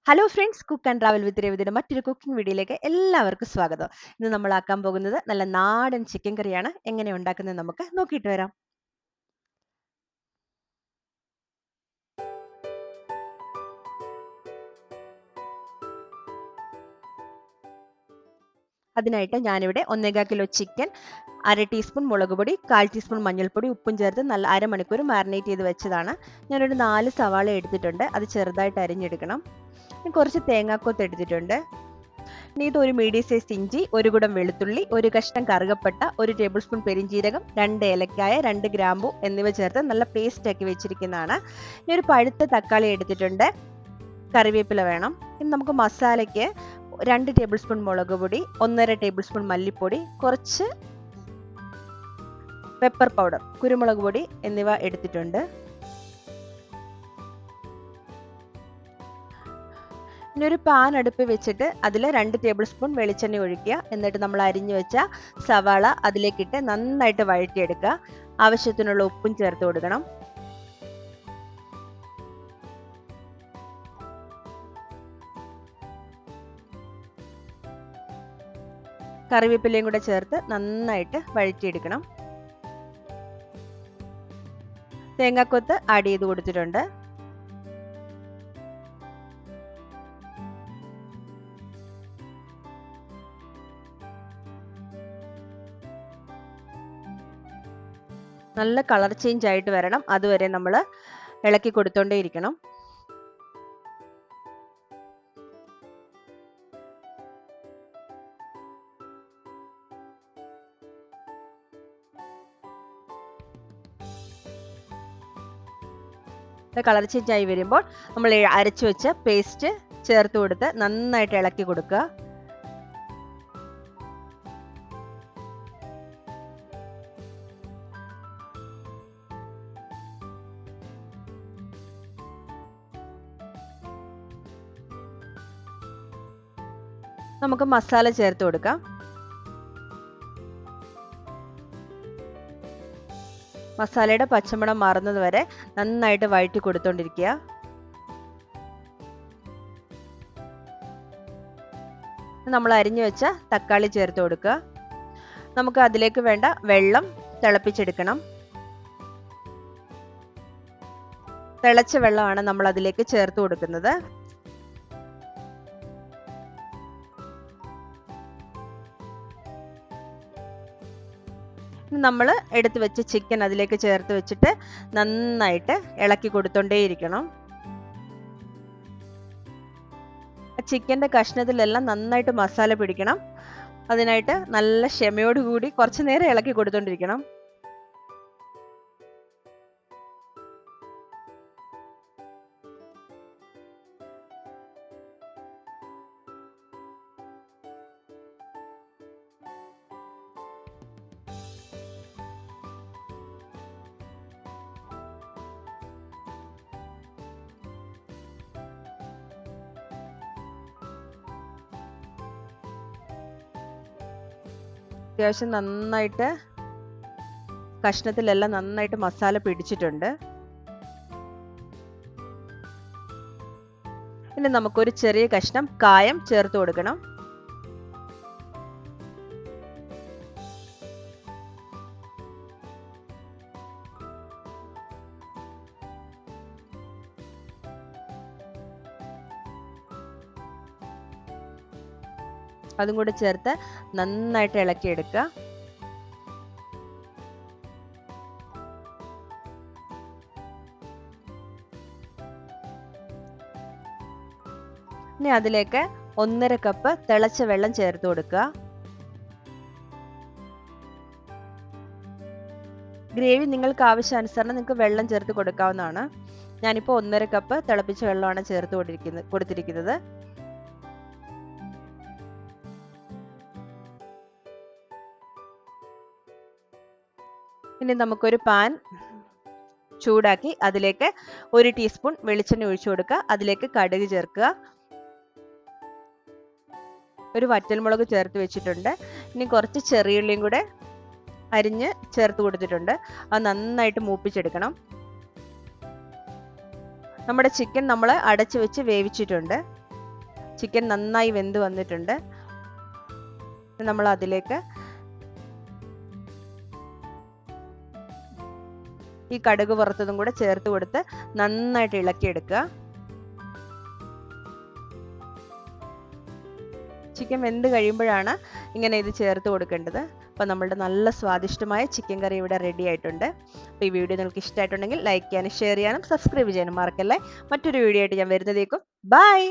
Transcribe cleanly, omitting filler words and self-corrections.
Hello friends, cook and travel with രവിയുടെ മറ്റൊരു cooking വീഡിയോയിലേക്ക് എല്ലാവർക്കും സ്വാഗതം. ഇന്ന് നമ്മൾ ആക്കാൻ പോകുന്നത് നല്ല നാടൻ ചിക്കൻ കറിയാണ്. എങ്ങനെ ഉണ്ടാക്കുന്നത് നമുക്ക് നോക്കിയിട്ട് വരാം. അതിനായിട്ട് ഞാനിവിടെ 1.25 കിലോ ചിക്കൻ, 1/2 ടീസ്പൂൺ മുളക് പൊടി, 1/4 ടീസ്പൂൺ മഞ്ഞൾപ്പൊടി, ഉപ്പും ചേർത്ത് നല്ല അരമണിക്കൂർ മാരിനേറ്റ് ചെയ്ത് വെച്ചതാണ്. ഞാനൊരു 4 സവാള എടുത്തിട്ടുണ്ട്. അത് ചെറുതായിട്ട് അരിഞ്ഞെടുക്കണം. കുറച്ച് തേങ്ങാക്കൊത്ത് എടുത്തിട്ടുണ്ട്. ഇനി ഇത് ഒരു മീഡിയം സൈസ് ഇഞ്ചി, ഒരു കുടം വെളുത്തുള്ളി, ഒരു കഷ്ണം കറുകപ്പട്ട, 1 ടേബിൾ സ്പൂൺ പെരിഞ്ജീരകം, 2 ഏലക്കായ, 2 ഗ്രാമ്പു എന്നിവ ചേർത്ത് നല്ല പേസ്റ്റ് ആക്കി വെച്ചിരിക്കുന്നതാണ്. ഇനി ഒരു പഴുത്ത തക്കാളി എടുത്തിട്ടുണ്ട്. കറിവേപ്പില വേണം. ഇനി നമുക്ക് മസാലയ്ക്ക് 2 ടേബിൾ സ്പൂൺ മുളക് പൊടി, 1.5 ടേബിൾ സ്പൂൺ മല്ലിപ്പൊടി, കുറച്ച് പെപ്പർ പൗഡർ, കുരുമുളക് പൊടി എന്നിവ എടുത്തിട്ടുണ്ട്. ഇനി ഒരു പാൻ അടുപ്പിൽ വെച്ചിട്ട് അതിൽ 2 ടേബിൾ സ്പൂൺ വെളിച്ചെണ്ണ ഒഴിക്കുക. എന്നിട്ട് നമ്മൾ അരിഞ്ഞു വെച്ച സവാള അതിലേക്കിട്ട് നന്നായിട്ട് വഴറ്റിയെടുക്കുക. ആവശ്യത്തിനുള്ള ഉപ്പും ചേർത്ത് കൊടുക്കണം. കറിവേപ്പിലയും കൂടെ ചേർത്ത് നന്നായിട്ട് വഴറ്റിയെടുക്കണം. തേങ്ങാക്കൊത്ത് ആഡ് ചെയ്ത് കൊടുത്തിട്ടുണ്ട്. നല്ല കളർ ചേഞ്ച് ആയിട്ട് വരണം. അതുവരെ നമ്മൾ ഇളക്കി കൊടുത്തോണ്ടേയിരിക്കണം. കളർ ചേഞ്ച് ആയി വരുമ്പോൾ നമ്മൾ അരച്ചു വെച്ച പേസ്റ്റ് ചേർത്ത് കൊടുത്ത് നന്നായിട്ട് ഇളക്കി കൊടുക്കുക. നമുക്ക് മസാല ചേർത്ത് കൊടുക്കാം. മസാലയുടെ പച്ചമണം മാറുന്നത് വരെ നന്നായിട്ട് വഴറ്റി കൊടുത്തോണ്ടിരിക്കുക. നമ്മൾ അരിഞ്ഞു വെച്ച തക്കാളി ചേർത്ത് കൊടുക്കുക. നമുക്ക് അതിലേക്ക് വേണ്ട വെള്ളം തിളപ്പിച്ചെടുക്കണം. തിളച്ച വെള്ളമാണ് നമ്മൾ അതിലേക്ക് ചേർത്ത് കൊടുക്കുന്നത്. നമ്മൾ എടുത്തു വെച്ച ചിക്കൻ അതിലേക്ക് ചേർത്ത് വെച്ചിട്ട് നന്നായിട്ട് ഇളക്കി കൊടുത്തോണ്ടേയിരിക്കണം. ചിക്കൻ്റെ കഷ്ണത്തിലെല്ലാം നന്നായിട്ട് മസാല പിടിക്കണം. അതിനായിട്ട് നല്ല ക്ഷമയോടുകൂടി കുറച്ചു നേരം ഇളക്കി കൊടുത്തോണ്ടിരിക്കണം. അത്യാവശ്യം നന്നായിട്ട് കഷ്ണത്തിലെല്ലാം നന്നായിട്ട് മസാല പിടിച്ചിട്ടുണ്ട്. ഇനി നമുക്കൊരു ചെറിയ കഷ്ണം കായം ചേർത്ത് കൊടുക്കണം. അതും കൂടെ ചേർത്ത് നന്നായിട്ട് ഇളക്കിയെടുക്കുക. ഇനി അതിലേക്ക് 1.5 കപ്പ് തിളച്ച വെള്ളം ചേർത്ത് കൊടുക്കുക. ഗ്രേവി നിങ്ങൾക്ക് ആവശ്യാനുസരണം നിങ്ങൾക്ക് വെള്ളം ചേർത്ത് കൊടുക്കാവുന്നതാണ്. ഞാനിപ്പോൾ 1.5 കപ്പ് തിളപ്പിച്ച വെള്ളമാണ് ചേർത്ത് കൊടുത്തിരിക്കുന്നത്. ഇനി നമുക്കൊരു പാൻ ചൂടാക്കി അതിലേക്ക് 1 ടീസ്പൂൺ വെളിച്ചെണ്ണ ഒഴിച്ചു കൊടുക്കുക. അതിലേക്ക് കടുക് ചേർക്കുക. ഒരു വറ്റൽമുളക് ചേർത്ത് വെച്ചിട്ടുണ്ട്. ഇനി കുറച്ച് ചെറിയുള്ളിയും കൂടെ അരിഞ്ഞ് ചേർത്ത് കൊടുത്തിട്ടുണ്ട്. അത് നന്നായിട്ട് മൂപ്പിച്ചെടുക്കണം. നമ്മുടെ ചിക്കൻ നമ്മൾ അടച്ചു വെച്ച് വേവിച്ചിട്ടുണ്ട്. ചിക്കൻ നന്നായി വെന്ത് വന്നിട്ടുണ്ട്. നമ്മൾ അതിലേക്ക് ഈ കടുക് വറുത്തതും കൂടെ ചേർത്ത് കൊടുത്ത് നന്നായിട്ട് ഇളക്കിയെടുക്കുക. ചിക്കൻ വെന്ത് കഴിയുമ്പോഴാണ് ഇങ്ങനെ ഇത് ചേർത്ത് കൊടുക്കേണ്ടത്. അപ്പോൾ നമ്മളുടെ നല്ല സ്വാദിഷ്ടമായ ചിക്കൻ കറി ഇവിടെ റെഡി ആയിട്ടുണ്ട്. അപ്പോൾ ഈ വീഡിയോ നിങ്ങൾക്ക് ഇഷ്ടമായിട്ടുണ്ടെങ്കിൽ ലൈക്ക് ചെയ്യാനും ഷെയർ ചെയ്യാനും സബ്സ്ക്രൈബ് ചെയ്യാനും മറക്കല്ലേ. മറ്റൊരു വീഡിയോ ആയിട്ട് ഞാൻ വരുന്നതേക്കും ബൈ.